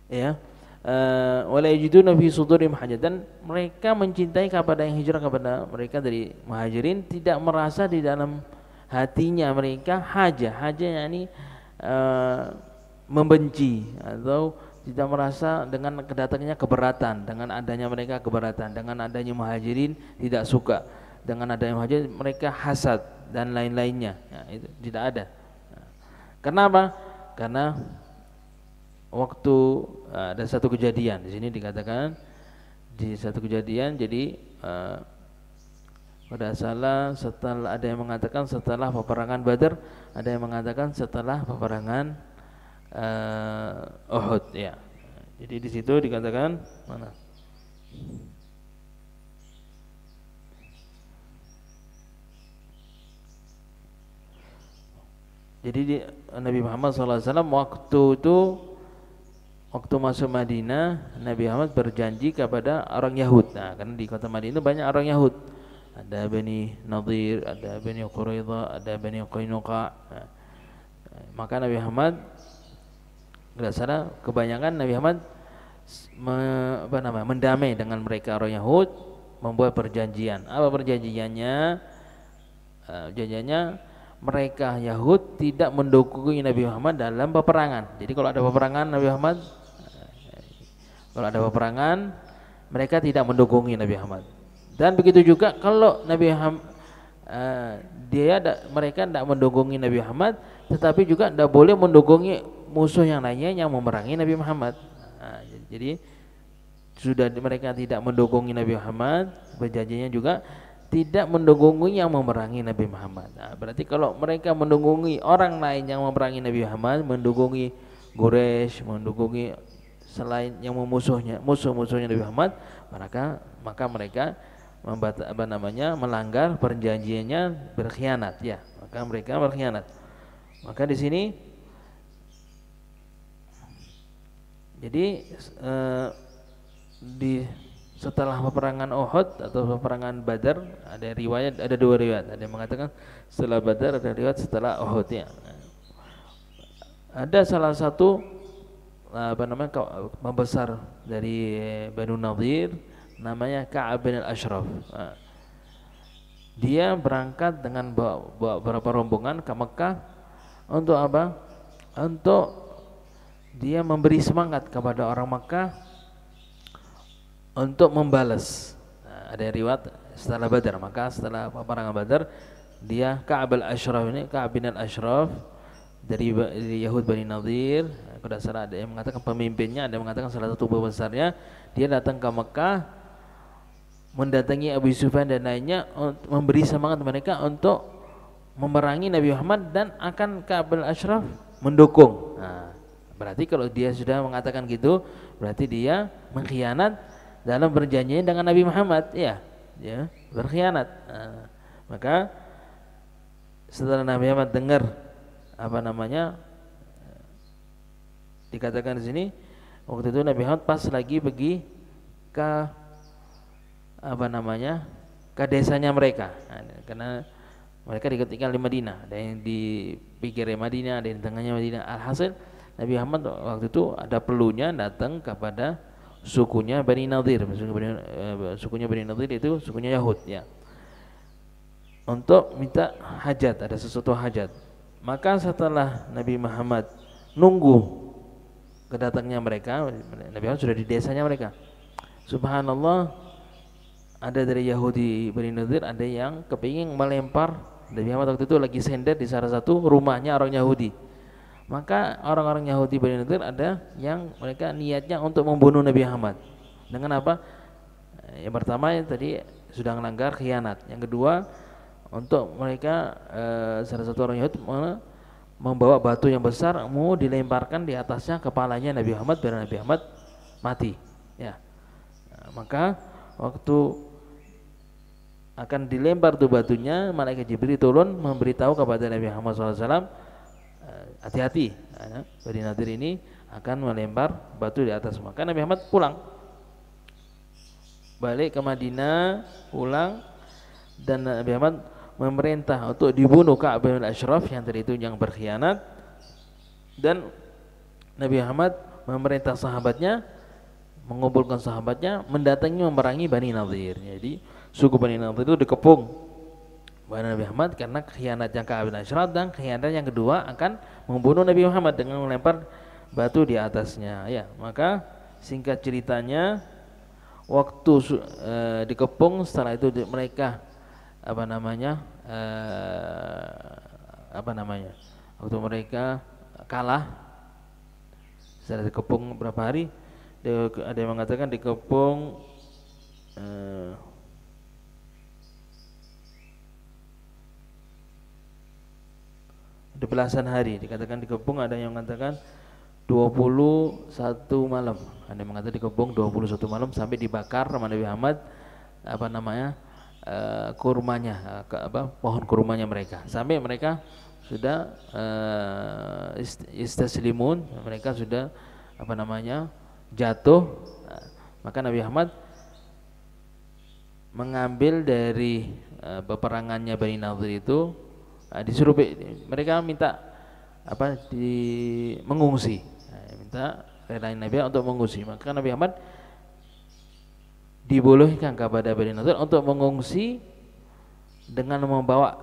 Ya. Wala yajiduna fi sudurihim hajah, dan mereka mencintai kepada yang hijrah kepada mereka dari Muhajirin, tidak merasa di dalam hatinya mereka hajah yakni membenci atau tidak merasa dengan kedatangannya keberatan, dengan adanya mereka keberatan, dengan adanya Muhajirin tidak suka, dengan adanya Muhajirin mereka hasad dan lain-lainnya, ya, itu tidak ada. Kenapa? Karena waktu ada satu kejadian di sini dikatakan, di satu kejadian, jadi pada salah setelah, ada yang mengatakan setelah peperangan Badar, ada yang mengatakan setelah peperangan Uhud, ya. Jadi di situ dikatakan mana? Jadi Nabi Muhammad SAW waktu masuk Madinah, Nabi Muhammad berjanji kepada orang Yahud. Nah, karena di kota Madinah banyak orang Yahud. Ada Bani Nadir, ada Bani Quraidah, ada Bani Qainuqa. Nah, maka Nabi Muhammad, tidak salah, kebanyakan Nabi Muhammad mendamai dengan mereka orang Yahud, membuat perjanjian. Apa perjanjiannya? Perjanjiannya mereka Yahud tidak mendukung Nabi Muhammad dalam peperangan. Jadi kalau ada peperangan mereka tidak mendukung Nabi Muhammad. Dan begitu juga kalau Nabi Muhammad mereka tidak mendukung Nabi Muhammad, tetapi juga tidak boleh mendukung musuh yang lainnya yang memerangi Nabi Muhammad. Jadi sudah mereka tidak mendukung Nabi Muhammad, berjanjinya juga tidak mendukung yang memerangi Nabi Muhammad. Nah, berarti kalau mereka mendukung orang lain yang memerangi Nabi Muhammad, mendukung Quraisy, mendukung selain yang musuh-musuhnya Nabi Muhammad, maka mereka melanggar perjanjiannya, berkhianat, ya. Maka mereka berkhianat. Maka di sini jadi setelah peperangan Uhud atau peperangan Badar, ada dua riwayat. Ada yang mengatakan setelah Badar, ada riwayat setelah Uhud, ya. Ada salah satu pembesar dari Banu Nadir, namanya Ka'ab bin al-Ashraf. Dia berangkat dengan bawa beberapa rombongan ke Mekah untuk apa? Untuk dia memberi semangat kepada orang Mekah untuk membalas. Ada yang riwayat setelah Badar, maka setelah peperangan Badar, dia Ka'ab al-Ashraf ini, Ka'ab bin al-Ashraf dari Yahud Bani Nadir, kalau salah ada yang mengatakan pemimpinnya, ada yang mengatakan salah satu pembesarnya, dia datang ke Mekah mendatangi Abu Sufyan dan lainnya untuk memberi semangat mereka untuk memerangi Nabi Muhammad, dan akan Ka'ab al-Ashraf mendukung. Nah, berarti kalau dia sudah mengatakan gitu, berarti dia mengkhianat dalam berjanji dengan Nabi Muhammad, ya, dia berkhianat. Nah, maka setelah Nabi Muhammad dengar dikatakan di sini, waktu itu Nabi Muhammad pas lagi pergi ke ke desanya mereka, karena mereka ditinggal di Madinah, ada yang di pinggirnya Madinah, ada yang di tengahnya Madinah. Alhasil Nabi Muhammad waktu itu ada perlunya datang kepada sukunya Bani Nadir. Sukunya Bani Nadir itu sukunya Yahud, ya, untuk minta hajat, ada sesuatu hajat. Maka setelah Nabi Muhammad nunggu kedatangnya mereka, Nabi Muhammad sudah di desanya mereka. Subhanallah, ada dari Yahudi Bani Nadir, ada yang kepingin melempar. Nabi Muhammad waktu itu lagi sender di salah satu rumahnya orang Yahudi. Maka orang-orang Yahudi Bani Nadir ada yang mereka niatnya untuk membunuh Nabi Muhammad. Dengan apa? Yang pertama tadi sudah melanggar khianat. Yang kedua, untuk mereka salah satu orang Yahudi membawa batu yang besar mau dilemparkan di atasnya kepalanya Nabi Muhammad biar Nabi Muhammad mati. Ya. Maka waktu akan dilempar tuh batunya, malaikat Jibril turun memberitahu kepada Nabi Muhammad SAW, hati-hati, Bani Nadir ini akan melempar batu di atas. Maka Nabi Muhammad pulang, balik ke Madinah, pulang, dan Nabi Muhammad memerintah untuk dibunuh Ka'ab bin al-Ashraf yang tadi itu yang berkhianat, dan Nabi Muhammad memerintah sahabatnya, mengumpulkan sahabatnya mendatangi memerangi Bani Nadir. Jadi suku Bani Nadir itu dikepung Bani Nabi Muhammad karena khianatnya Ka'ab bin al-Ashraf, dan khianat yang kedua akan membunuh Nabi Muhammad dengan melempar batu di atasnya. Ya, maka singkat ceritanya, waktu dikepung, setelah itu mereka waktu mereka kalah, setelah dikepung berapa hari, ada yang mengatakan dikepung belasan hari, dikatakan dikepung, ada yang mengatakan 21 malam, ada yang mengatakan dikepung 21 malam sampai dibakar sama Nabi Muhammad kurmanya, pohon kurmanya mereka, sampai mereka sudah istaslimun, mereka sudah jatuh. Maka Nabi Muhammad mengambil dari peperangannya Bani Nadir itu, disuruh mereka minta mengungsi, minta relain Nabi untuk mengungsi. Maka Nabi Muhammad dibolehkan kepada Bani Nadir untuk mengungsi dengan membawa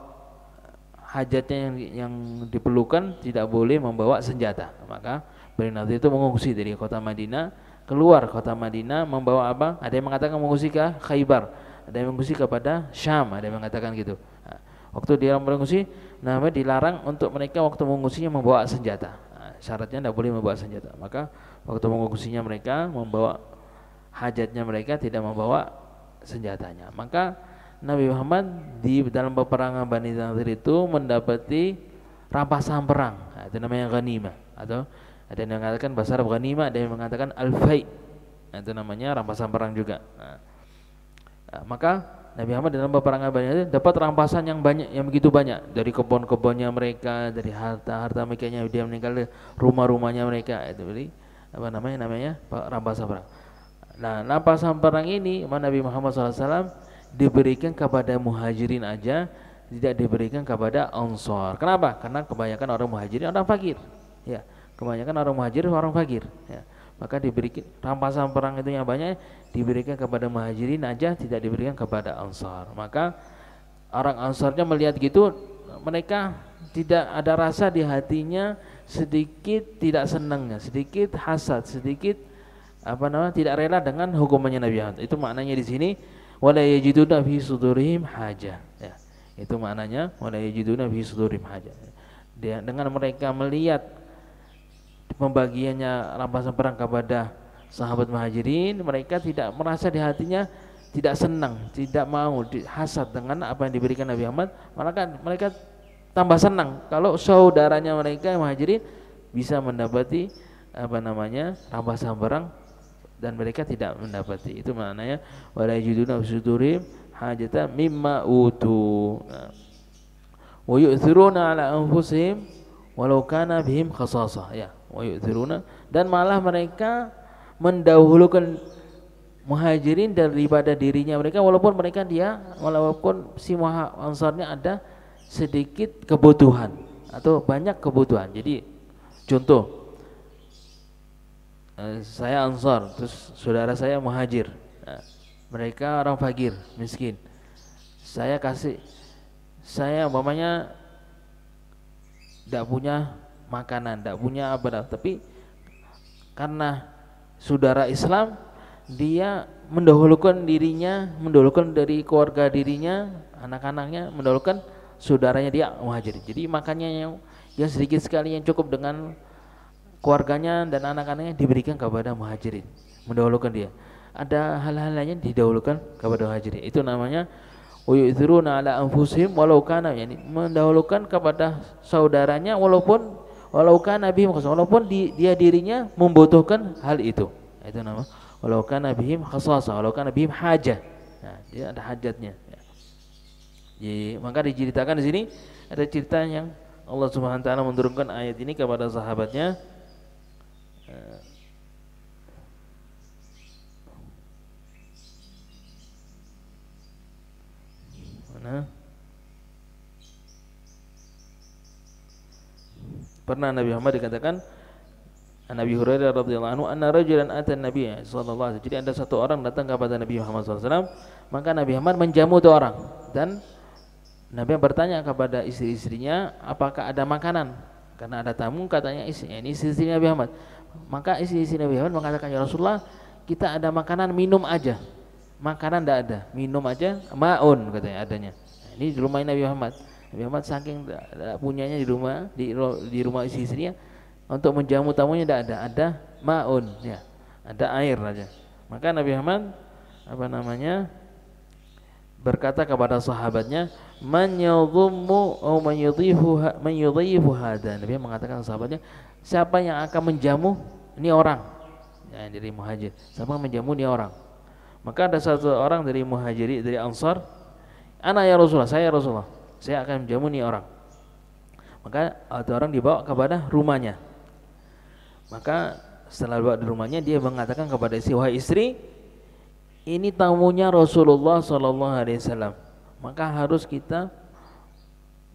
hajatnya yang diperlukan, tidak boleh membawa senjata. Maka Bani Nadir itu mengungsi dari kota Madinah, keluar kota Madinah membawa apa? Ada yang mengatakan mengungsi ke Khaybar, ada yang mengungsi kepada Syam, ada yang mengatakan gitu. Nah, waktu dia mengungsi, namanya dilarang untuk mereka waktu mengungsinya membawa senjata. Nah, syaratnya tidak boleh membawa senjata. Maka waktu mengungsinya mereka membawa hajatnya, mereka tidak membawa senjatanya. Maka Nabi Muhammad di dalam peperangan Bani Nadir itu mendapati rampasan perang. Nah, itu namanya ghanimah, atau ada yang mengatakan bahasa Arab ghanimah, ada yang mengatakan al-fai'. Nah, itu namanya rampasan perang juga. Maka Nabi Muhammad dalam peperangan Bani Nadir dapat rampasan yang banyak, yang begitu banyak, dari kebun-kebunnya mereka, dari harta mereka, dia meninggal, rumah-rumahnya mereka. Itu berarti namanya rampasan perang. Nah, rampasan perang ini Nabi Muhammad SAW diberikan kepada muhajirin aja, tidak diberikan kepada ansor. Kenapa? Karena kebanyakan orang muhajirin orang fakir. Ya, Kebanyakan orang muhajir orang fakir, ya. Maka diberikan rampasan perang itu yang banyak diberikan kepada muhajirin aja, tidak diberikan kepada ansar. Maka orang ansarnya melihat gitu, mereka tidak ada rasa di hatinya, sedikit tidak senangnya, sedikit hasad, sedikit tidak rela dengan hukumannya Nabi Muhammad. Itu maknanya di sini wala yajiduna fi sudurihim hajah, ya. Itu maknanya wala yajiduna fi sudurihim hajah. Dengan mereka melihat pembagiannya rampasan perang kepada sahabat muhajirin, mereka tidak merasa di hatinya tidak senang, tidak mau hasad dengan apa yang diberikan Nabi Muhammad, malah kan mereka tambah senang kalau saudaranya mereka muhajirin bisa mendapati rampasan perang dan mereka tidak mendapati. Itu maknanya wala yajiduna fi sudurihim hajatan mimma utu wa yu'thiruna ala anfusihim walau kana bihim khasasah, ya. Wa yu'thiruna, dan malah mereka mendahulukan muhajirin daripada dirinya mereka, walaupun si ansarnya ada sedikit kebutuhan atau banyak kebutuhan. Jadi contoh, saya ansar, terus saudara saya muhajir, mereka orang fakir miskin, saya umpamanya tidak punya makanan, tidak punya tapi karena saudara Islam, dia mendahulukan dari keluarga dirinya, anak-anaknya, mendahulukan saudaranya dia muhajir. Jadi makannya yang sedikit sekali yang cukup dengan keluarganya dan anak-anaknya diberikan kepada muhajirin, mendahulukan dia. Ada hal-hal lainnya didahulukan kepada muhajirin. Itu namanya uyuthiruna ala anfusihim walau kana, yani mendahulukan kepada saudaranya walaupun bihim khasasah, walaupun dia dirinya membutuhkan hal itu. Itu nama walau kana bihim khasasah, walau kana bihim hajah. Nah, dia ada hajatnya, ya. Jadi, maka diceritakan di sini ada cerita yang Allah Subhanahu wa taala menurunkan ayat ini kepada sahabatnya. Pernah Nabi Muhammad dikatakan, Nabi Hurairah radhiyallahu anhu, anna rajulan atan Nabi sallallahu alaihi wasallam. Jadi ada satu orang datang kepada Nabi Muhammad sallallahu alaihi wasallam, maka Nabi Muhammad menjamu itu orang, dan Nabi bertanya kepada istri-istrinya, apakah ada makanan? Karena ada tamu, katanya ini istri Nabi Muhammad. Maka istri Nabi Muhammad mengatakan, ya Rasulullah, kita ada makanan, minum aja. Makanan tidak ada, minum aja, ma'un katanya adanya. Ini di rumah Nabi Muhammad. Nabi Muhammad saking punyanya di rumah istri-istrinya, untuk menjamu tamunya tidak ada ma'un, ya, ada air aja. Maka Nabi Muhammad berkata kepada sahabatnya, man yadhummu aw man yudhifu hada. Nabi mengatakan kepada sahabatnya, siapa yang akan menjamu ini orang, ya, dari muhajir, siapa yang menjamu ini orang. Maka ada satu orang dari muhajiri, dari ansar, ana ya Rasulullah, saya Rasulullah, saya akan menjamu ini orang. Maka ada orang dibawa kepada rumahnya. Maka setelah dibawa di rumahnya, dia mengatakan kepada istri, wahai istri, ini tamunya Rasulullah sallallahu alaihi wasallam. Maka harus kita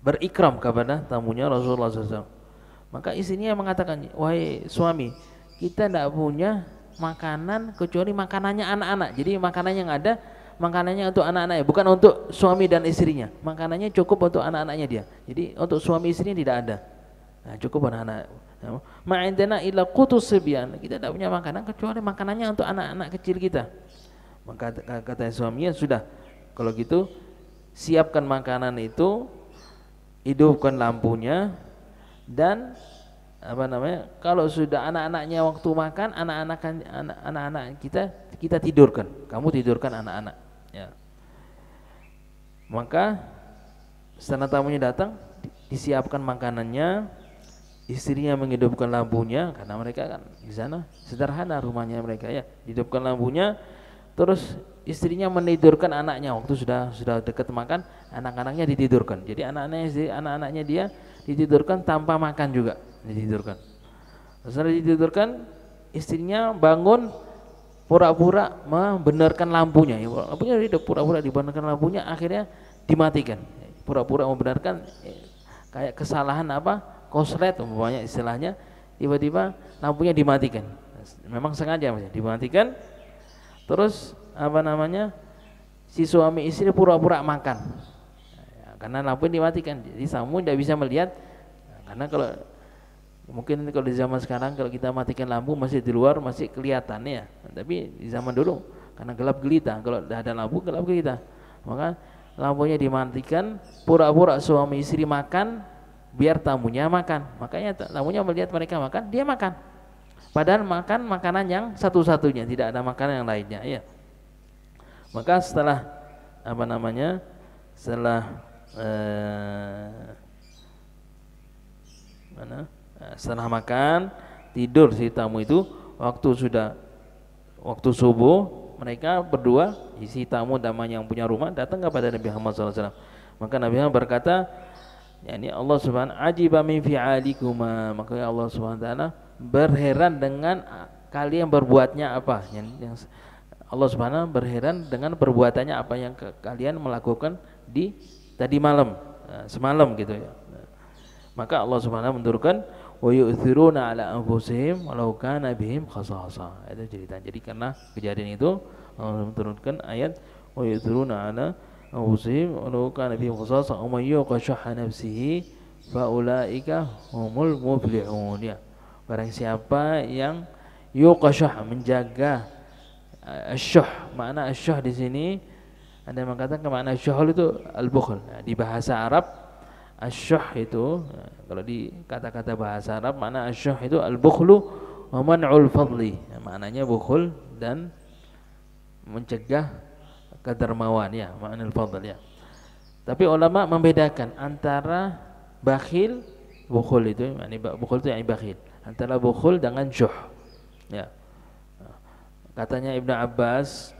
berikram kepada tamunya Rasulullah SAW. Maka istrinya mengatakan, wahai suami, kita tidak punya makanan kecuali makanannya anak-anak. Jadi makanan yang ada, makanannya untuk anak-anaknya, bukan untuk suami dan istrinya. Makanannya cukup untuk anak-anaknya dia. Jadi untuk suami istrinya tidak ada. Nah, cukup anak-anak. Ma'indana illa qutus sibyan. Kita tidak punya makanan kecuali makanannya untuk anak-anak kecil kita. Maka kata suaminya, sudah, kalau gitu siapkan makanan itu, hidupkan lampunya, dan kalau sudah anak-anaknya waktu makan, anak-anak kita tidurkan. Kamu tidurkan anak-anak, ya. Maka setelah tamunya datang, disiapkan makanannya, istrinya menghidupkan lampunya, karena mereka kan di sana sederhana rumahnya mereka, ya, hidupkan lampunya. Terus istrinya menidurkan anaknya waktu sudah dekat makan, anak-anaknya ditidurkan. Jadi anak-anaknya dia ditidurkan tanpa makan juga, ditidurkan. Setelah ditidurkan, istrinya bangun, pura-pura membenarkan lampunya. Lampunya hidup, pura-pura dibenarkan lampunya, akhirnya dimatikan. Pura-pura membenarkan, kayak kesalahan koslet umpamanya istilahnya, tiba-tiba lampunya dimatikan. Memang sengaja dimatikan. Terus apa namanya, si suami istri pura-pura makan ya, karena lampu dimatikan, jadi tamu tidak bisa melihat. Karena kalau mungkin kalau di zaman sekarang kalau kita matikan lampu masih di luar masih kelihatan ya, tapi di zaman dulu karena gelap gelita, kalau ada lampu gelap gelita, maka lampunya dimatikan, pura-pura suami istri makan biar tamunya makan. Makanya tamunya melihat mereka makan, dia makan, padahal makan makanan yang satu-satunya, tidak ada makanan yang lainnya ya. Maka setelah apa namanya, setelah makan tidur si tamu itu, waktu subuh mereka berdua, si tamu dan yang punya rumah datang kepada Nabi Muhammad SAW. Maka Nabi Muhammad berkata, yakni Allah Subhanahu ajiba min fi'alikuma, maka Allah Subhanahu wa taala berheran dengan kalian berbuatnya apa, yang Allah Subhanahu berheran dengan perbuatannya apa yang kalian melakukan di tadi malam, semalam gitu ya. Maka Allah Subhanahu menurunkan wa yu'thiruna ala anfusihim walau kana bihim khasasa. Itu cerita. Jadi karena kejadian itu Allah menurunkan ayat wa yu'thiruna ala anfusihim walau kana bihim khasasa wa may yuqa syuhha nafsihi fa ulaika humul muflihun ya. Barang siapa yang yuqa syuhha, menjaga asyuh, makna asyuh di sini ada yang mengatakan makna asyuh itu al-bukhl. Di bahasa Arab asyuh itu, kalau di kata-kata bahasa Arab makna asyuh itu al-bukhlu wa man'ul fadli. Maknanya bukhul dan mencegah kedermawan ya, makna al-fadl ya. Tapi ulama membedakan antara bakhil, bukhul itu, yakni bukhul itu yang bakhil, antara bukhul dengan syuh ya. Katanya Ibnu Abbas,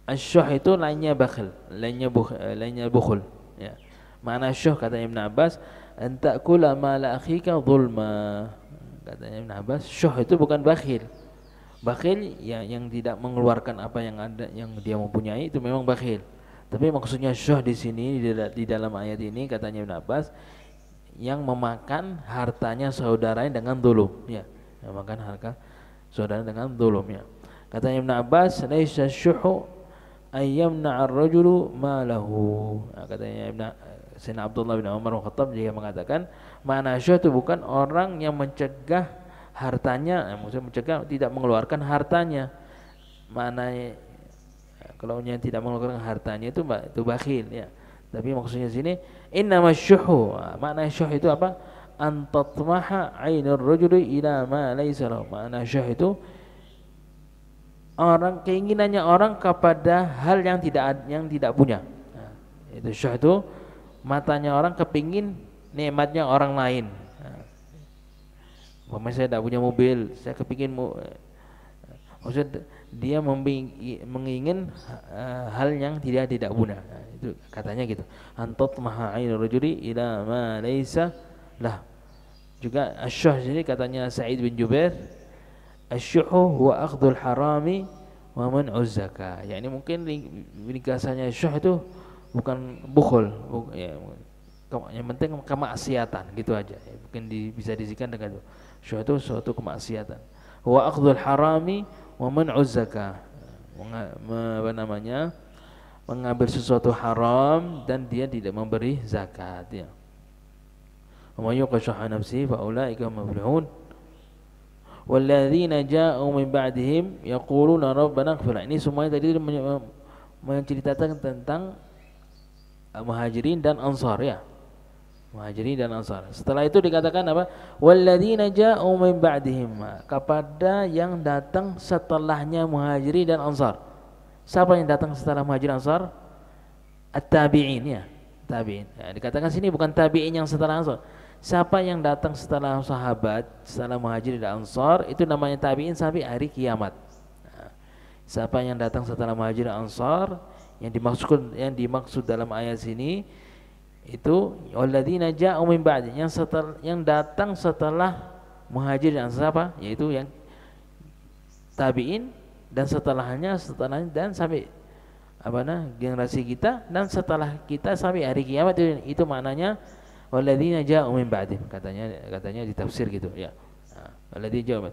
asyuh itu lainnya bakhil, lainnya bukhul ya. Makna syuh kata Ibnu Abbas, antakula mala akhika zulma. Katanya Ibnu Abbas, syuh itu bukan bakhil. Bakhil ya yang tidak mengeluarkan apa yang ada, yang dia mempunyai, itu memang bakhil. Tapi maksudnya syuh di sini di dalam ayat ini katanya Ibnu Abbas, yang memakan hartanya saudaranya dengan zulum ya. Yang makan harta saudara dengan zulum ya. Katanya Ibnu Abbas, laisa syuhu ayyamna ar-rajulu malahu. Katanya Sayyidina Abdullah bin Umar Khattab dia mengatakan, makna syuh itu bukan orang yang mencegah hartanya, maksudnya mencegah tidak mengeluarkan hartanya. Maknanya kalau yang tidak mengeluarkan hartanya itu bakhil ya. Tapi maksudnya sini innama syuhu, makna syuh itu apa? Antatmaha ainur rajuli ila ma laisa lahu. Makna syuh itu orang, keinginannya orang kepada hal yang tidak punya. Nah, itu syuh itu matanya orang kepingin nikmatnya orang lain. Nah, saya tidak punya mobil, saya kepingin maksud dia mengingin hal yang tidak punya. Nah, itu katanya gitu. Antatmaha ainur rajuli ila ma laisa lah. Juga asyuh ini katanya Sa'id bin Jubair, asyuhu huwa akhdul harami wa man'uz zakah. Ya ini mungkin ringkasannya syuh itu bukan bukhul ya, yang penting kemaksiatan gitu aja ya. Mungkin bisa disikan dengan itu. Syuh itu suatu kemaksiatan. Huwa akhdul harami wa man'uz zakah. Mengambil sesuatu haram dan dia tidak memberi zakat ya. Wa yuqa syuhha nafsihi fa ulaika muflihun. Walladzina ja'u min ba'dihim yaquluna rabbana ighfir. Ini semuanya tadi menceritakan tentang Muhajirin dan Ansar ya. Muhajirin dan Ansar. Setelah itu dikatakan apa? Walladzina ja'u min ba'dihim, kepada yang datang setelahnya Muhajirin dan Ansar. Siapa yang datang setelah Muhajirin dan Ansar? At-tabi'in ya. Tabi'in. Ya, dikatakan sini bukan tabi'in yang setelah Ansar. Siapa yang datang setelah sahabat, setelah Muhajirin dan Ansar, itu namanya tabi'in sampai hari kiamat. Nah, siapa yang datang setelah Muhajirin dan Ansar, yang dimaksud dalam ayat sini itu walladzina ja'u min ba'di, yang datang setelah Muhajirin dan Ansar apa? Yaitu yang tabi'in dan setelahnya dan sampai generasi kita dan setelah kita sampai hari kiamat, itu maknanya walladzina ja'u min ba'di, katanya ditafsir gitu ya. Alladzi ja'u.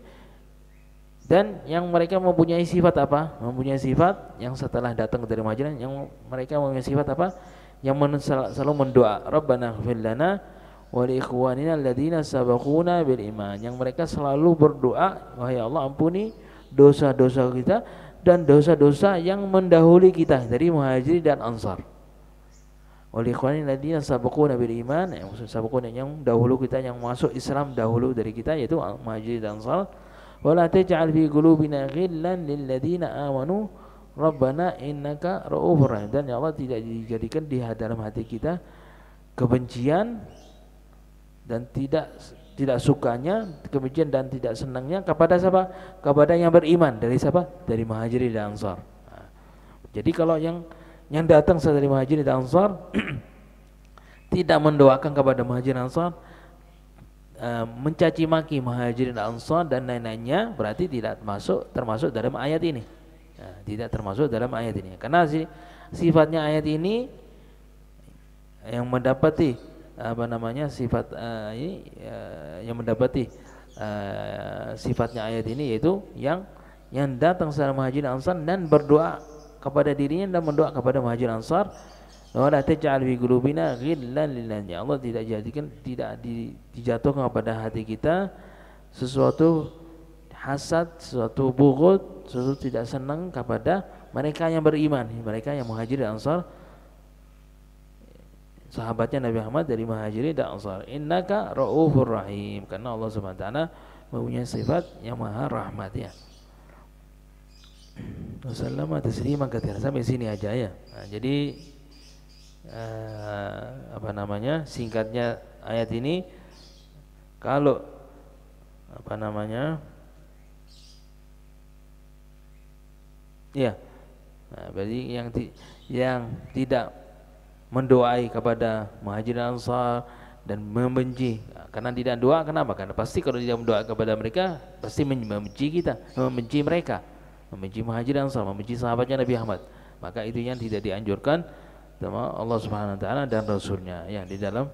Dan yang mereka mempunyai sifat apa? Mempunyai sifat yang setelah datang dari Muhajirin, yang mereka mempunyai sifat apa? Yang selalu mendoa, Rabbana ighfir lana wa li ikhwanina alladziina sabaquna bil iman. Yang mereka selalu berdoa, wahai Allah ampuni dosa-dosa kita dan dosa-dosa yang mendahului kita dari Muhajirin dan Ansar. Wa li ikhwanina alladziina sabaquna bil iman, yang sabaquna yang dahulu kita, yang masuk Islam dahulu dari kita, yaitu Muhajirin dan Ansar. Wala taj'al fi qulubina ghillan lil ladzina amanu rabbana innaka ra'ufur rahim. Dan ya Allah, tidak dijadikan di dalam hati kita kebencian dan tidak sukanya, kebencian dan tidak senangnya kepada siapa? Kepada yang beriman. Dari siapa? Dari Muhajirin dan Ansar. Nah, jadi kalau yang datang dari Muhajirin dan Ansar tidak mendoakan kepada Muhajirin dan Ansar, mencaci maki Muhajirin dan Ansar dan lain-lainnya, berarti tidak termasuk dalam ayat ini. Nah, tidak termasuk dalam ayat ini. Karena sifatnya ayat ini yang mendapati sifat ini yang mendapati sifatnya ayat ini, yaitu yang datang secara Muhajirin dan Ansar dan berdoa kepada dirinya dan berdoa kepada Muhajirin dan Ansar. Wala taj'al fi qulubina ghillan lil ladzina. Allah tidak dijatuhkan kepada hati kita sesuatu hasad, sesuatu bughd, sesuatu tidak senang kepada mereka yang beriman, mereka yang Muhajirin dan Ansar, sahabatnya Nabi Muhammad dari Muhajirin dan Ansar. Innaka ra'ufur rahim, karena Allah Subhanahu wa taala mempunyai sifat yang maha rahmat ya. Wasallama tasliman katsiran. Sampai sini aja ya. Nah, jadi singkatnya ayat ini, kalau berarti yang tidak mendoai kepada Muhajirin Ansar dan membenci, karena tidak doa, kenapa? Karena pasti kalau tidak mendoa kepada mereka pasti membenci kita, membenci mereka, membenci Muhajirin Ansar, membenci sahabatnya Nabi Muhammad. Maka itu yang tidak dianjurkan sama Allah Subhanahu wa taala dan Rasulnya ya di dalam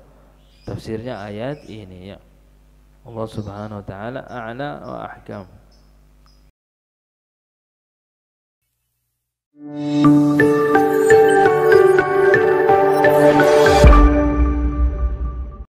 tafsirnya ayat ini ya. Allah Subhanahu wa taala a'la wa ahkam.